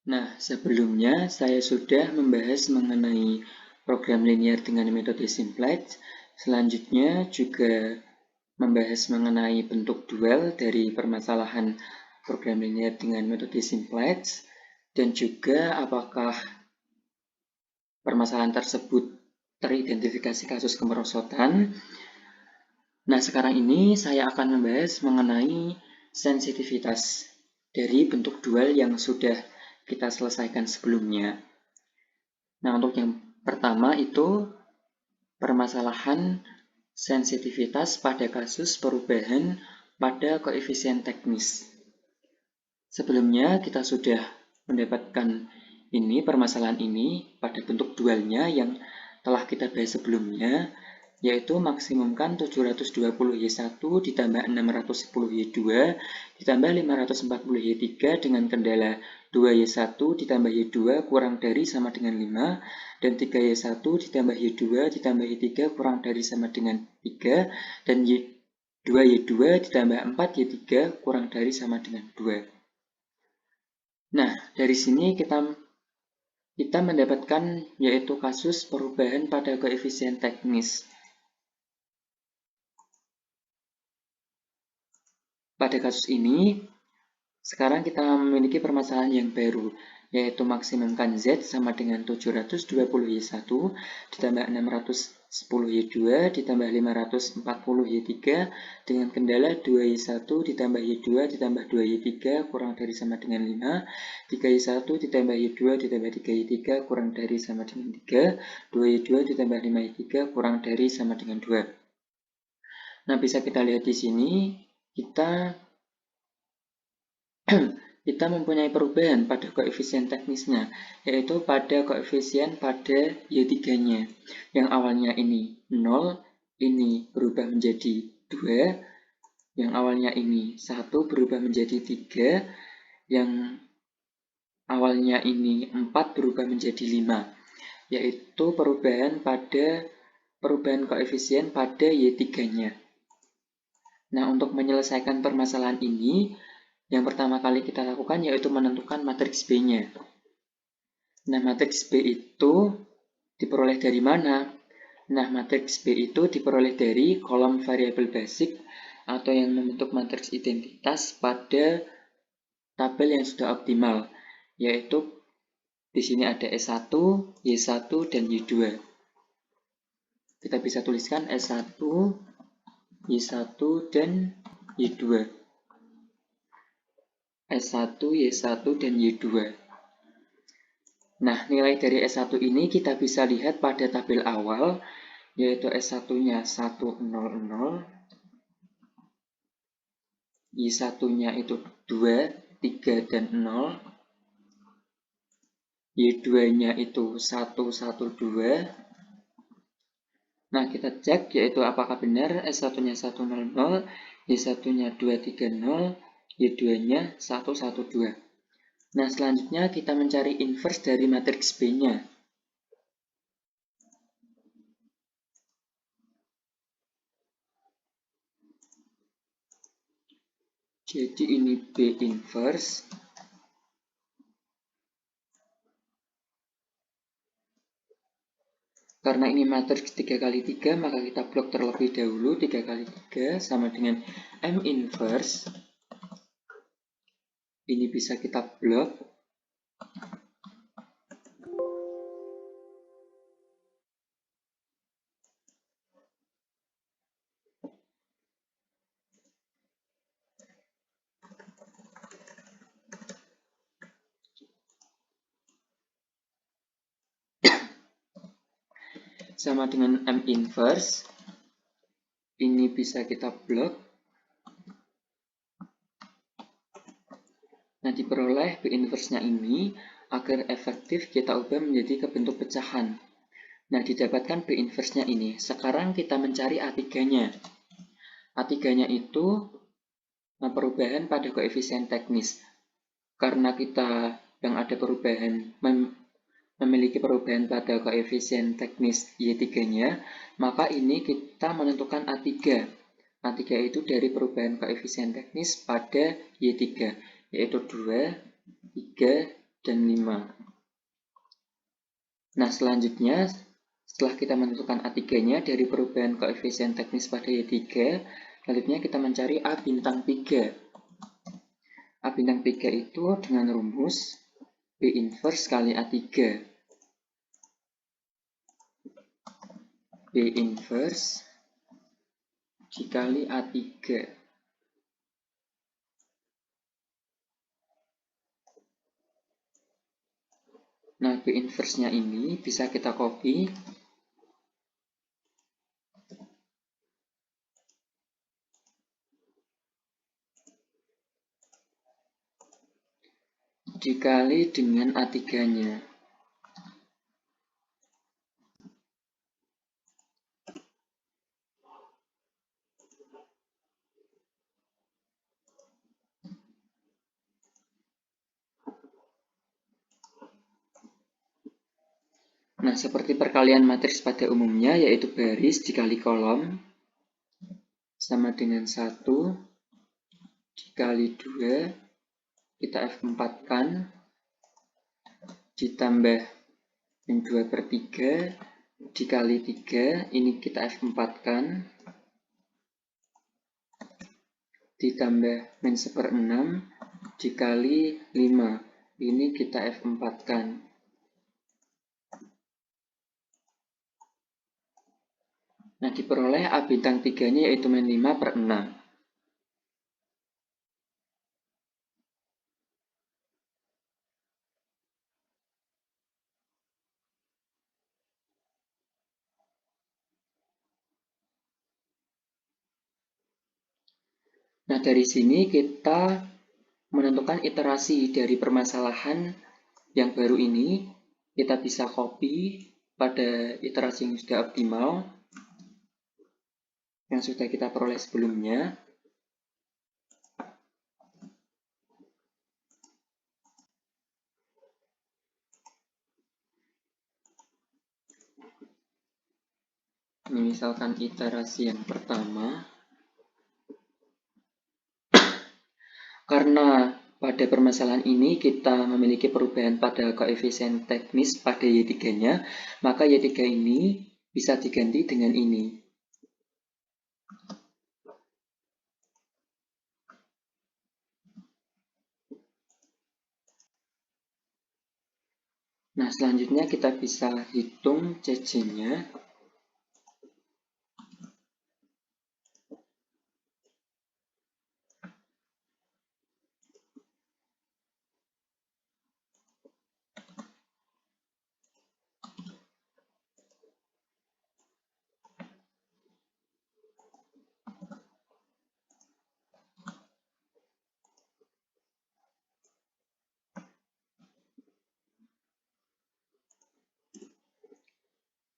Nah, sebelumnya saya sudah membahas mengenai program linear dengan metode simplex. Selanjutnya juga membahas mengenai bentuk dual dari permasalahan program linear dengan metode simplex, dan juga apakah permasalahan tersebut teridentifikasi kasus kemerosotan. Nah, sekarang ini saya akan membahas mengenai sensitivitas dari bentuk dual yang sudah kita selesaikan sebelumnya. Nah, untuk yang pertama itu permasalahan sensitivitas pada kasus perubahan pada koefisien teknis. Sebelumnya kita sudah mendapatkan permasalahan ini pada bentuk dualnya yang telah kita bahas sebelumnya, yaitu maksimumkan 720Y1 ditambah 610Y2 ditambah 540Y3 dengan kendala 2Y1 ditambah Y2 kurang dari sama dengan 5, dan 3Y1 ditambah Y2 ditambah Y3 kurang dari sama dengan 3, dan 2Y2 ditambah 4Y3 kurang dari sama dengan 2. Nah, dari sini kita mendapatkan yaitu kasus perubahan pada koefisien teknis. Pada kasus ini, sekarang kita memiliki permasalahan yang baru, yaitu maksimumkan Z sama dengan 720Y1 ditambah 610Y2 ditambah 540Y3 dengan kendala 2Y1 ditambah Y2 ditambah 2Y3 kurang dari sama dengan 5, 3Y1 ditambah Y2 ditambah 3Y3 kurang dari sama dengan 3, 2Y2 ditambah 5Y3 kurang dari sama dengan 2. Nah, bisa kita lihat di sini, kita mempunyai perubahan pada koefisien teknisnya, yaitu pada koefisien pada Y3-nya. Yang awalnya ini 0, ini berubah menjadi 2, yang awalnya ini 1 berubah menjadi 3, yang awalnya ini 4 berubah menjadi 5, yaitu perubahan koefisien pada Y3-nya. Nah, untuk menyelesaikan permasalahan ini, yang pertama kali kita lakukan yaitu menentukan matriks B-nya. Nah, matriks B itu diperoleh dari mana? Nah, matriks B itu diperoleh dari kolom variabel basic atau yang membentuk matriks identitas pada tabel yang sudah optimal, yaitu di sini ada S1, Y1, dan Y2. Kita bisa tuliskan S1, Y1, dan Y2. S1, Y1, dan Y2. Nah, nilai dari S1 ini kita bisa lihat pada tabel awal, yaitu S1-nya 100, Y1-nya itu 2, 3, dan 0, Y2-nya itu 112. Nah, kita cek yaitu apakah benar S1-nya 100, Y1-nya 230, Y2-nya 112. Nah, selanjutnya kita mencari inverse dari matriks B-nya. Jadi ini B inverse. Karena ini matriks 3 kali 3, maka kita blok terlebih dahulu. 3 kali 3 sama dengan M inverse. Ini bisa kita blok. Sama dengan M inverse. Ini bisa kita blok. Nah, diperoleh B inverse-nya ini agar efektif kita ubah menjadi ke bentuk pecahan. Nah, didapatkan B inverse-nya ini. Sekarang kita mencari A3-nya. A3-nya itu perubahan pada koefisien teknis. Karena kita yang ada perubahan memiliki perubahan pada koefisien teknis Y3-nya, maka ini kita menentukan A3. A3 itu dari perubahan koefisien teknis pada Y3, yaitu 2, 3, dan 5. Nah, selanjutnya setelah kita menentukan A3-nya dari perubahan koefisien teknis pada Y3, selanjutnya kita mencari A bintang 3. A bintang 3 itu dengan rumus B inverse kali A3. B inverse dikali A3. Nah, B inverse-nya ini bisa kita copy. Dikali dengan A3-nya. Nah, seperti perkalian matriks pada umumnya, yaitu baris dikali kolom, sama dengan 1 dikali 2, kita F4-kan, ditambah 2/3, dikali 3, ini kita F4-kan, ditambah -1/6, dikali 5, ini kita F4-kan. Nah, diperoleh A bintang 3-nya yaitu -5/6. Nah, dari sini kita menentukan iterasi dari permasalahan yang baru ini. Kita bisa copy pada iterasi yang sudah optimal, yang sudah kita peroleh sebelumnya. Ini misalkan iterasi yang pertama. Karena pada permasalahan ini kita memiliki perubahan pada koefisien teknis pada Y3-nya, maka Y3 ini bisa diganti dengan ini. Nah, selanjutnya kita bisa hitung CC-nya.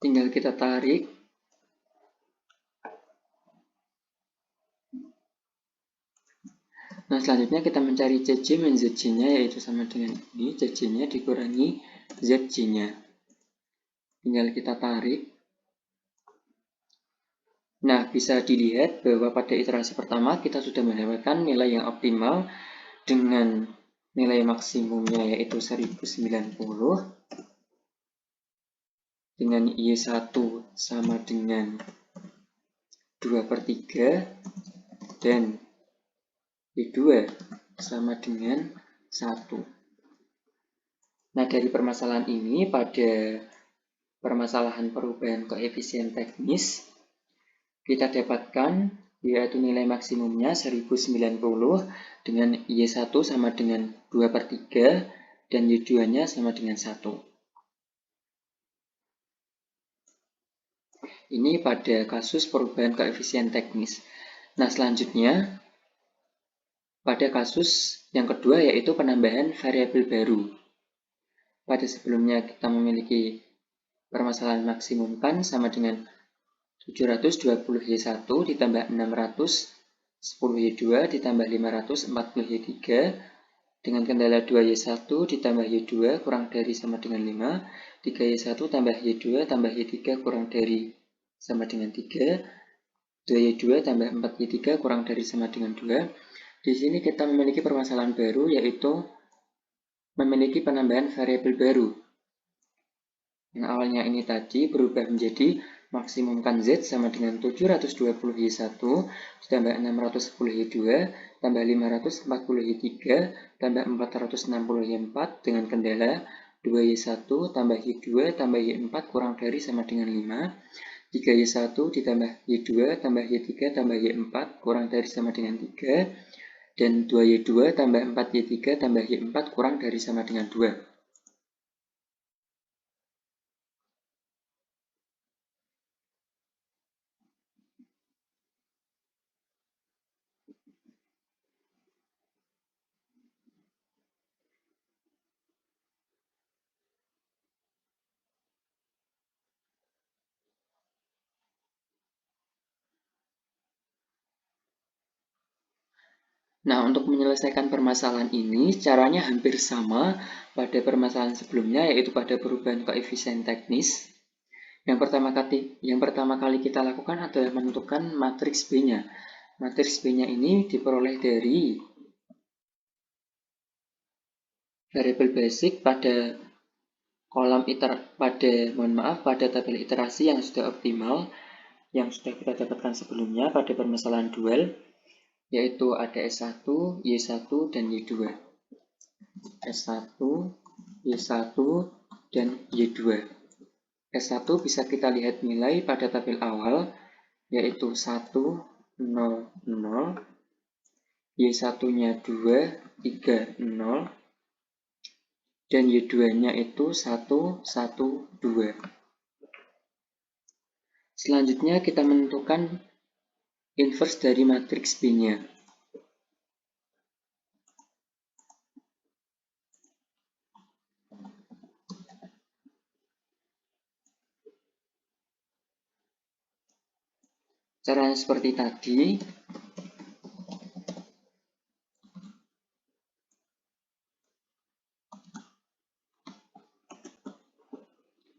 Tinggal kita tarik. Nah, selanjutnya kita mencari CC min ZC-nya, yaitu sama dengan ini, CC-nya dikurangi ZC-nya. Tinggal kita tarik. Nah, bisa dilihat bahwa pada iterasi pertama kita sudah mendapatkan nilai yang optimal dengan nilai maksimumnya yaitu 1090, dengan Y1 sama dengan 2/3, dan Y2 sama dengan 1. Nah, dari permasalahan ini, pada permasalahan perubahan koefisien teknis, kita dapatkan yaitu nilai maksimumnya 1090 dengan Y1 sama dengan 2/3 dan Y2-nya sama dengan 1. Ini pada kasus perubahan koefisien teknis. Nah, selanjutnya pada kasus yang kedua yaitu penambahan variabel baru. Pada sebelumnya kita memiliki permasalahan maksimum kan sama dengan 720Y1 ditambah 610Y2 ditambah 540Y3 dengan kendala 2Y1 ditambah Y2 kurang dari sama dengan 5, 3Y1 tambah Y2 tambah Y3 kurang dari sama dengan 3, 2Y2 tambah 4Y3 kurang dari sama dengan 2. Di sini kita memiliki permasalahan baru yaitu memiliki penambahan variabel baru. Yang awalnya ini tadi berubah menjadi maksimumkan Z sama dengan 720Y1 ditambah 610Y2 tambah 540Y3 tambah 460Y4 dengan kendala 2Y1 tambah Y2 tambah Y4 kurang dari sama dengan 5, 3Y1 ditambah Y2 tambah Y3 tambah Y4 kurang dari sama dengan 3, dan 2Y2 tambah 4Y3 tambah Y4 kurang dari sama dengan 2. Nah, untuk menyelesaikan permasalahan ini, caranya hampir sama pada permasalahan sebelumnya, yaitu pada perubahan koefisien teknis. Yang pertama kali kita lakukan adalah menentukan matriks B-nya. Matriks B-nya ini diperoleh dari variabel basic pada pada tabel iterasi yang sudah optimal, yang sudah kita dapatkan sebelumnya pada permasalahan dual, yaitu ada S1, Y1, dan Y2. S1, Y1, dan Y2. S1 bisa kita lihat nilai pada tabel awal, yaitu 1, 0, 0, Y1-nya 2, 3, 0, dan Y2-nya itu 1, 1, 2. Selanjutnya kita menentukan inverse dari matriks B-nya. Caranya seperti tadi.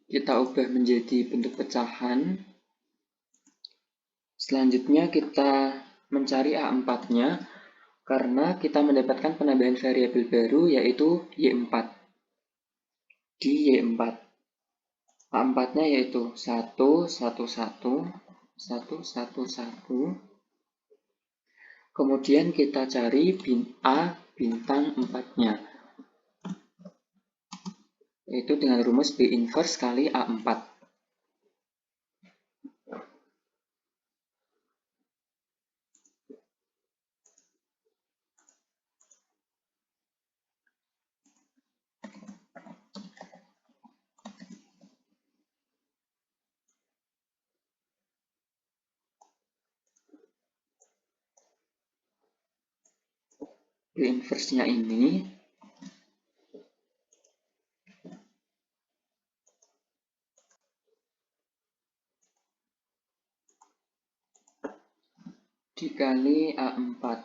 Kita ubah menjadi bentuk pecahan. Selanjutnya kita mencari A4-nya karena kita mendapatkan penambahan variabel baru yaitu Y4. Di Y4. A4-nya yaitu 1, 1, 1, 1, 1, 1. Kemudian kita cari A bintang 4-nya. Yaitu dengan rumus B inverse kali A4. B inverse-nya ini dikali A4.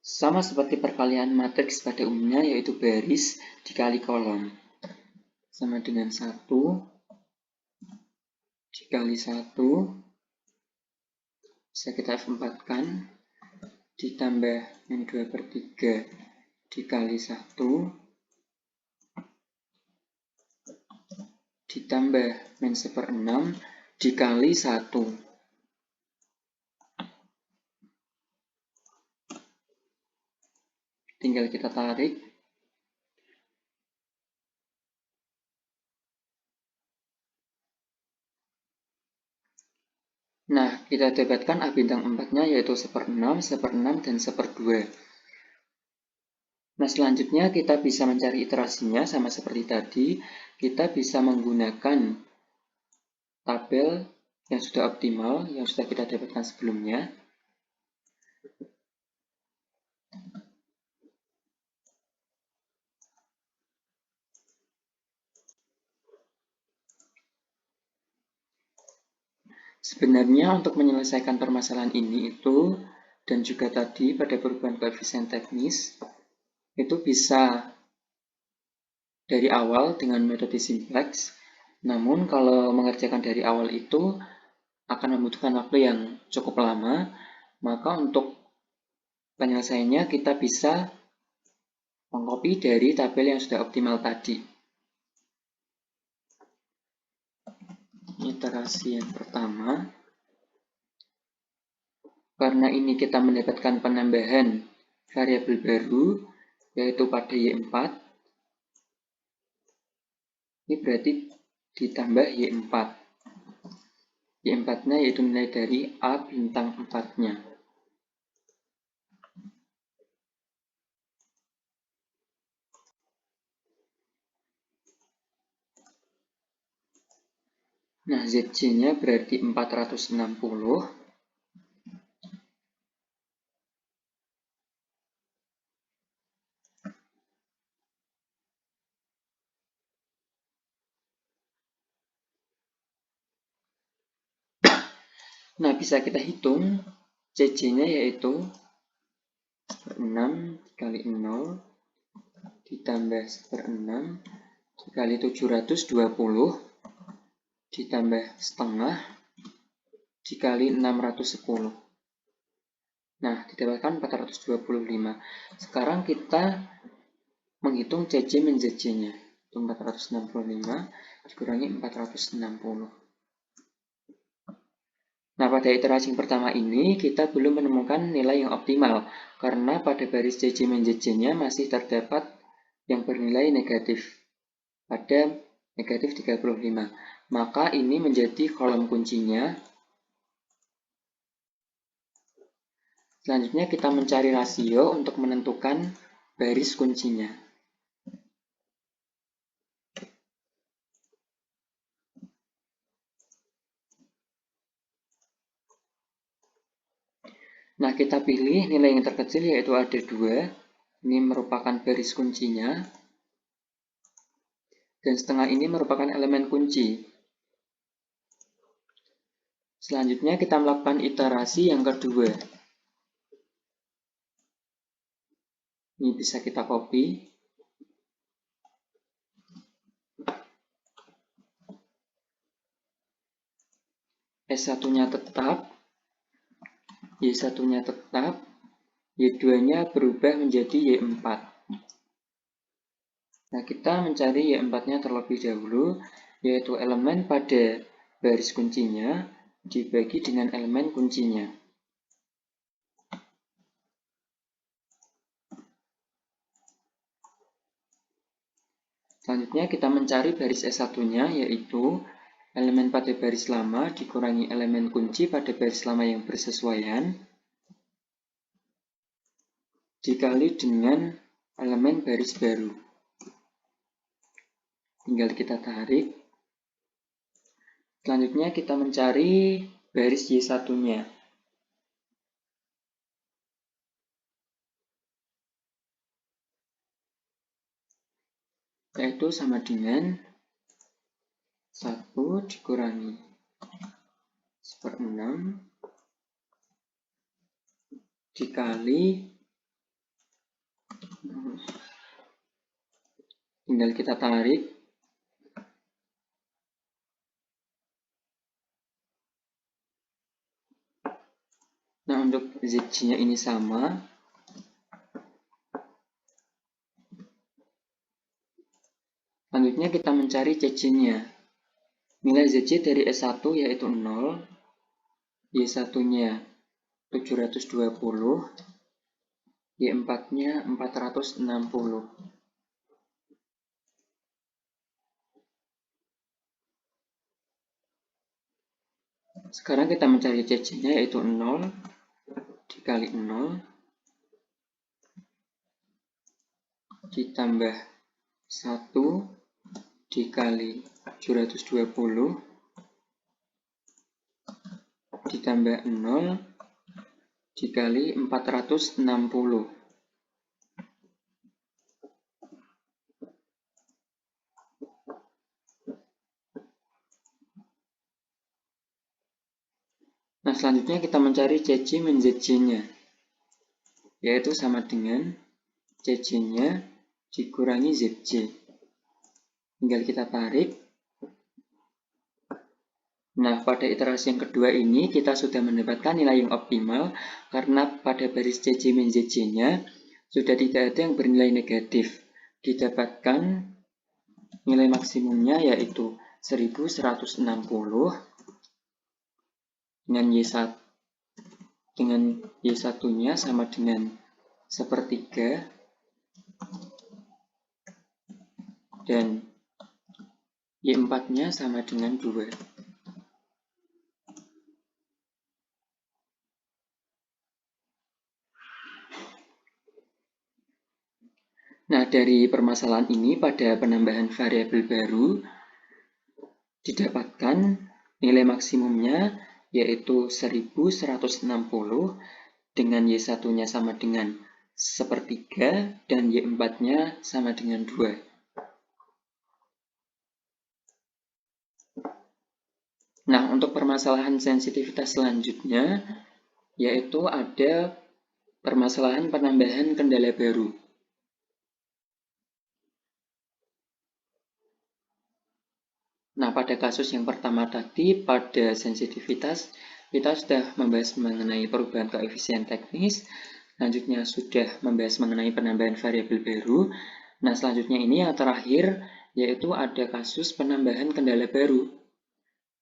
Sama seperti perkalian matriks pada umumnya, yaitu baris dikali kolom. Sama dengan 1 dikali 1, bisa kita F4-kan, ditambah min 2/3 dikali 1, ditambah min 1/6 dikali 1. Tinggal kita tarik. Nah, kita dapatkan A bintang 4-nya yaitu 1/6, 1/6, dan 1/2. Nah, selanjutnya kita bisa mencari iterasinya sama seperti tadi. Kita bisa menggunakan tabel yang sudah optimal, yang sudah kita dapatkan sebelumnya. Sebenarnya untuk menyelesaikan permasalahan ini dan juga tadi pada perubahan koefisien teknis, itu bisa dari awal dengan metode simplex. Namun kalau mengerjakan dari awal itu akan membutuhkan waktu yang cukup lama, maka untuk penyelesaiannya kita bisa mengcopy dari tabel yang sudah optimal tadi. Iterasi yang pertama, karena ini kita mendapatkan penambahan variabel baru, yaitu pada Y4, ini berarti ditambah Y4. Y4-nya yaitu nilai dari A bintang 4-nya. Nah, ZC-nya berarti 460. Nah, bisa kita hitung CC-nya yaitu 6 dikali 0 ditambah 1/6 dikali 720 ditambah setengah dikali 610. Nah, didapatkan 425. Sekarang kita menghitung CC min ZC-nya. 465 dikurangi 460. Nah, pada iterasi yang pertama ini, kita belum menemukan nilai yang optimal, karena pada baris CC min ZC-nya masih terdapat yang bernilai negatif, pada negatif 35. Maka ini menjadi kolom kuncinya. Selanjutnya kita mencari rasio untuk menentukan baris kuncinya. Nah, kita pilih nilai yang terkecil yaitu ada 2. Ini merupakan baris kuncinya. Dan setengah ini merupakan elemen kunci. Selanjutnya kita melakukan iterasi yang kedua. Ini bisa kita copy. S1-nya tetap, Y1-nya tetap, Y2-nya berubah menjadi Y4. Nah, kita mencari Y4-nya terlebih dahulu, yaitu elemen pada baris kuncinya dibagi dengan elemen kuncinya. Selanjutnya kita mencari baris S1-nya, yaitu elemen pada baris lama dikurangi elemen kunci pada baris lama yang bersesuaian dikali dengan elemen baris baru. Tinggal kita tarik. Selanjutnya kita mencari baris Y1-nya. Yaitu sama dengan 1 dikurangi 1/6 dikali, tinggal kita tarik. Nah, untuk ZC-nya ini sama. Selanjutnya kita mencari CC-nya. Nilai ZC dari S1 yaitu 0, Y1-nya 720, Y4-nya 460. Sekarang kita mencari CC-nya yaitu 0 dikali 0 ditambah 1 dikali 720 ditambah 0 dikali 460. Nah, selanjutnya kita mencari CC min ZC-nya, yaitu sama dengan CC-nya dikurangi ZC. Tinggal kita tarik. Nah, pada iterasi yang kedua ini kita sudah mendapatkan nilai yang optimal karena pada baris CJ min ZJ-nya sudah tidak ada yang bernilai negatif. Didapatkan nilai maksimumnya yaitu 1160 dengan Y1-nya sama dengan sepertiga dan Y4-nya sama dengan 2. Nah, dari permasalahan ini pada penambahan variabel baru didapatkan nilai maksimumnya yaitu 1160 dengan Y1-nya sama dengan sepertiga dan Y4-nya sama dengan 2. Nah, untuk permasalahan sensitivitas selanjutnya yaitu ada permasalahan penambahan kendala baru. Nah, pada kasus yang pertama tadi, pada sensitivitas, kita sudah membahas mengenai perubahan koefisien teknis, selanjutnya sudah membahas mengenai penambahan variabel baru. Nah, selanjutnya ini yang terakhir, yaitu ada kasus penambahan kendala baru.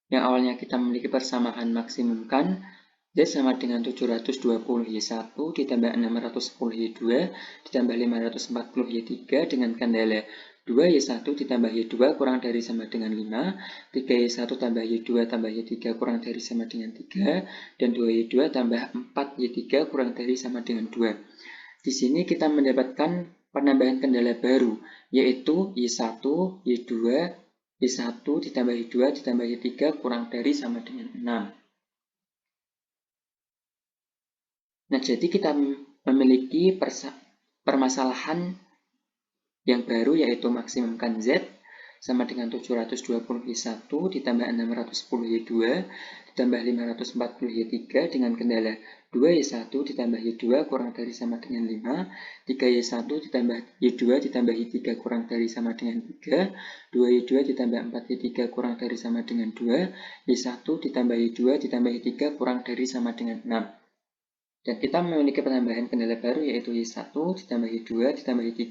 Yang awalnya kita memiliki persamaan maksimumkan, Z sama dengan 720Y1 ditambah 610Y2 ditambah 540Y3 dengan kendala 2Y1 ditambah Y2 kurang dari sama dengan 5, 3Y1 tambah Y2 tambah Y3 kurang dari sama dengan 3, dan 2Y2 tambah 4Y3 kurang dari sama dengan 2. Di sini kita mendapatkan penambahan kendala baru, yaitu Y1, Y2, Y1 ditambah Y2 ditambah Y3 kurang dari sama dengan 6. Nah, jadi kita memiliki permasalahan yang baru yaitu maksimumkan Z sama dengan 720Y1 ditambah 610Y2 ditambah 540Y3 dengan kendala 2Y1 ditambah Y2 kurang dari sama dengan 5, 3Y1 ditambah Y2 ditambah Y3 kurang dari sama dengan 3, 2Y2 ditambah 4Y3 kurang dari sama dengan 2, Y1 ditambah Y2 ditambah Y3 kurang dari sama dengan 6. Dan kita memiliki penambahan kendala baru yaitu Y1 ditambah Y2 ditambah Y3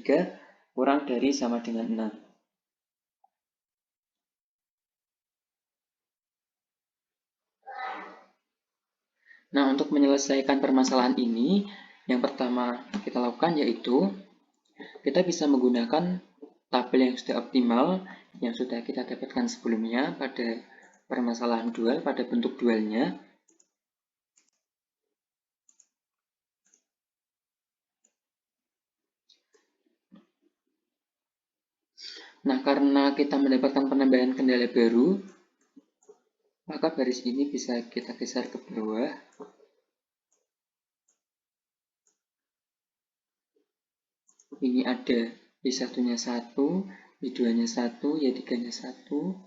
kurang dari sama dengan 6. Nah, untuk menyelesaikan permasalahan ini, yang pertama kita lakukan yaitu kita bisa menggunakan tabel yang sudah optimal yang sudah kita dapatkan sebelumnya pada permasalahan dual, pada bentuk dualnya. Nah, karena kita mendapatkan penambahan kendala baru, maka baris ini bisa kita geser ke bawah. Ini ada Y1-nya 1, Y2-nya 1, Y3-nya 1,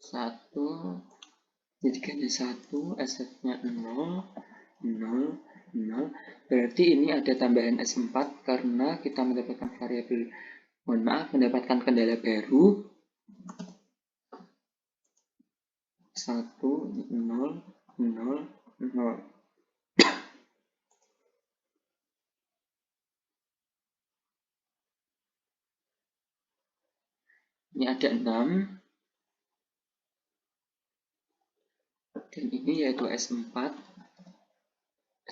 1, Y3-nya 1, S1-nya 0, 0, 0. Berarti ini ada tambahan S4 karena kita mendapatkan variabel, mendapatkan kendala baru 1, 0, 0, 0. Ini ada 6. Dan ini yaitu S4.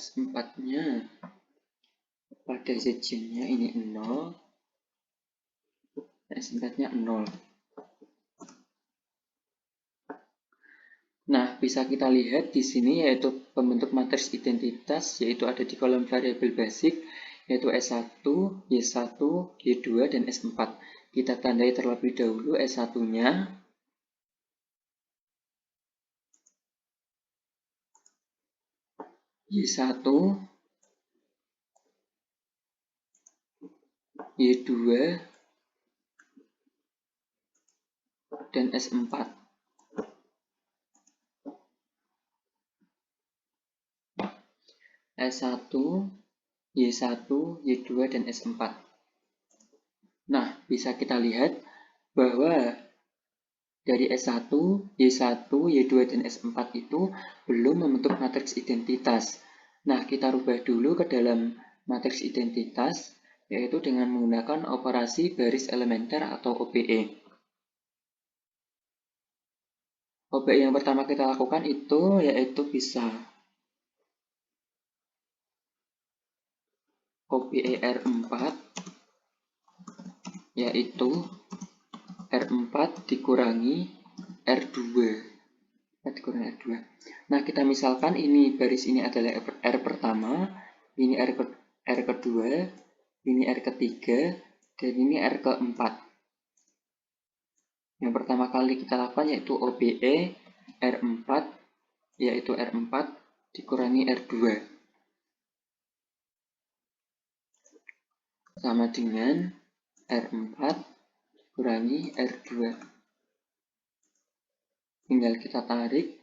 S4-nya pada Z-nya ini 0. S4-nya 0. Nah, bisa kita lihat di sini yaitu pembentuk matriks identitas, yaitu ada di kolom variabel basic, yaitu S1, Y1, Y2, dan S4. Kita tandai terlebih dahulu S1-nya. Y1, Y2, dan S4. S1, Y1, Y2, dan S4. Nah, bisa kita lihat bahwa dari S1, Y1, Y2, dan S4 itu belum membentuk matriks identitas. Nah, kita rubah dulu ke dalam matriks identitas, yaitu dengan menggunakan operasi baris elementer atau OBE. OBE yang pertama kita lakukan itu yaitu bisa OBE R4, yaitu R4 dikurangi R2. Dikurangi R2. Nah, kita misalkan ini baris ini adalah R pertama, ini R kedua, ini R ketiga, dan ini R keempat. Yang pertama kali kita lakukan yaitu OBE R4, yaitu R4 dikurangi R2. Sama dengan R4 kurangi R2. Tinggal kita tarik.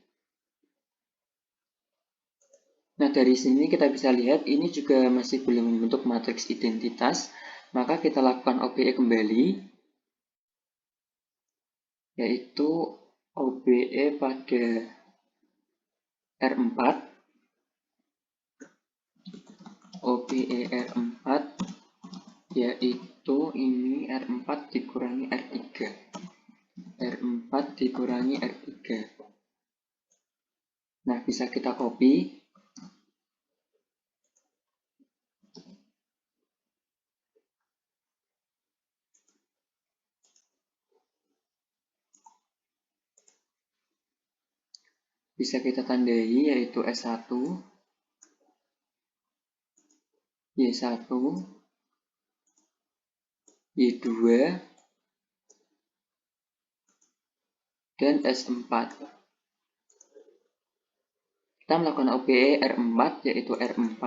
Nah, dari sini kita bisa lihat ini juga masih belum membentuk matriks identitas. Maka kita lakukan OBE kembali, yaitu OBE pada R4. OBE R4 yaitu ini R4 dikurangi R3. R4 dikurangi R3. Nah, bisa kita copy. Bisa kita tandai yaitu S1, Y1, Y2, dan S4. Kita melakukan OBE R4 yaitu R4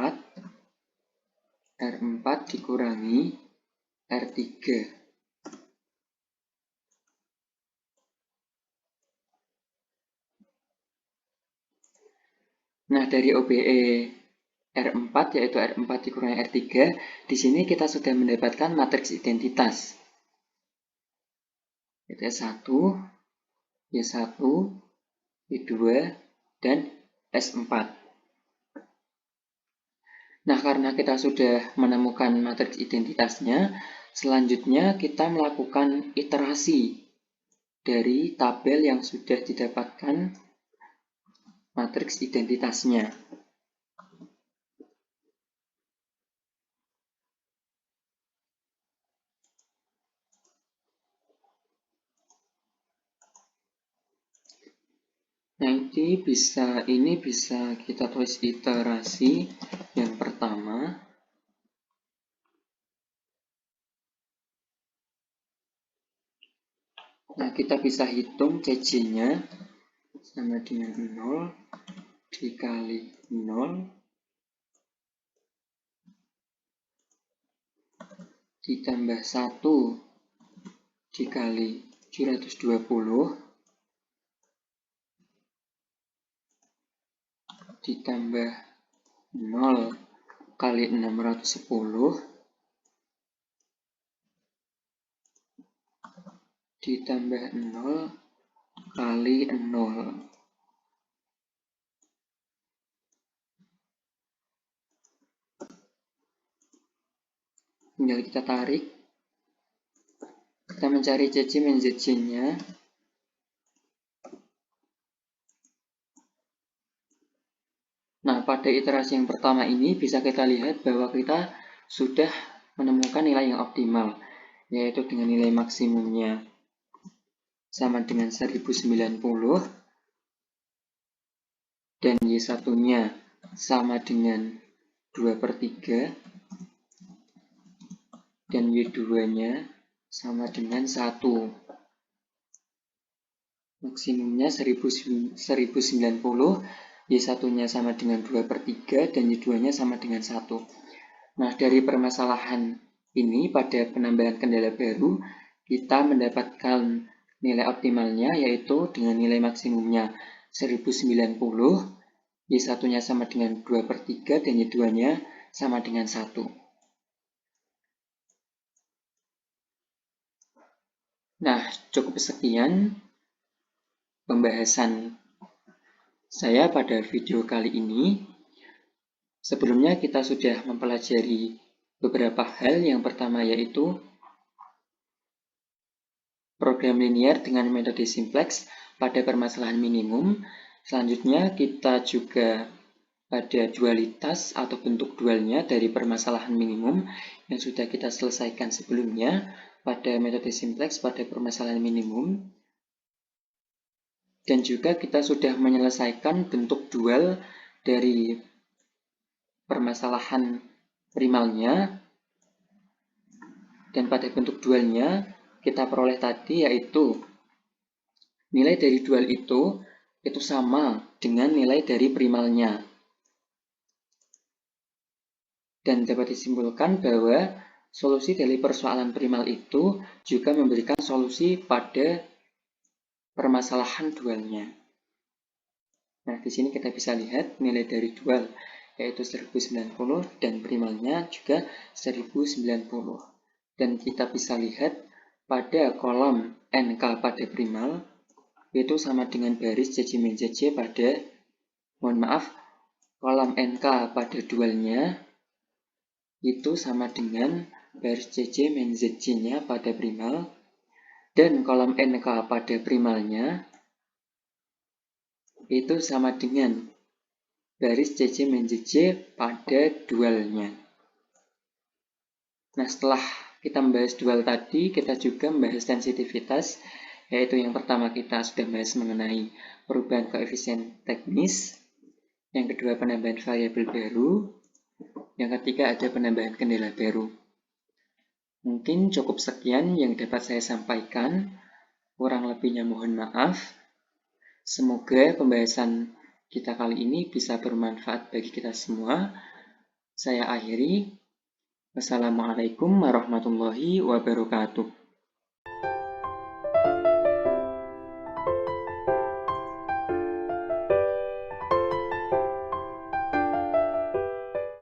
dikurangi R3. Nah, dari OBE R4 yaitu R4 dikurangi R3, di sini kita sudah mendapatkan matriks identitas. Yaitu S1, Y1, Y2, dan S4. Nah, karena kita sudah menemukan matriks identitasnya, selanjutnya kita melakukan iterasi dari tabel yang sudah didapatkan matriks identitasnya. Nanti ini bisa kita tulis iterasi yang pertama. Nah, kita bisa hitung CC-nya sama dengan 0 dikali 0 ditambah 1 dikali 720 ditambah 0 kali 610 ditambah 0 kali 0. Tinggal kita tarik. Kita mencari CC min ZC-nya. Nah, pada iterasi yang pertama ini bisa kita lihat bahwa kita sudah menemukan nilai yang optimal, yaitu dengan nilai maksimumnya sama dengan 1090 dan Y1-nya sama dengan 2/3 dan Y2-nya sama dengan 1. Maksimumnya 1090, Y1-nya sama dengan 2/3 dan Y2-nya sama dengan 1. Nah, dari permasalahan ini pada penambahan kendala baru, kita mendapatkan nilai optimalnya yaitu dengan nilai maksimumnya 1090, Y1-nya sama dengan 2/3 dan Y2-nya sama dengan 1. Nah, cukup sekian pembahasan saya pada video kali ini. Sebelumnya kita sudah mempelajari beberapa hal. Yang pertama yaitu program linear dengan metode simplex pada permasalahan minimum. Selanjutnya kita juga ada dualitas atau bentuk dualnya dari permasalahan minimum yang sudah kita selesaikan sebelumnya pada metode simplex pada permasalahan minimum. Dan juga kita sudah menyelesaikan bentuk dual dari permasalahan primalnya. Dan pada bentuk dualnya kita peroleh tadi yaitu nilai dari dual itu sama dengan nilai dari primalnya. Dan dapat disimpulkan bahwa solusi dari persoalan primal itu juga memberikan solusi pada permasalahan dualnya. Nah, di sini kita bisa lihat nilai dari dual yaitu 1090 dan primalnya juga 1090. Dan kita bisa lihat pada kolom NK pada primal itu sama dengan baris JJ min JJ pada, kolom NK pada dualnya itu sama dengan baris JJ min ZJ-nya pada primal, dan kolom NK pada primalnya itu sama dengan baris JJ min JJ pada dualnya. Nah, setelah kita membahas dual tadi, kita juga membahas sensitivitas, yaitu yang pertama kita sudah membahas mengenai perubahan koefisien teknis, yang kedua penambahan variabel baru, yang ketiga ada penambahan kendala baru. Mungkin cukup sekian yang dapat saya sampaikan, kurang lebihnya mohon maaf. Semoga pembahasan kita kali ini bisa bermanfaat bagi kita semua. Saya akhiri. Wassalamualaikum warahmatullahi wabarakatuh.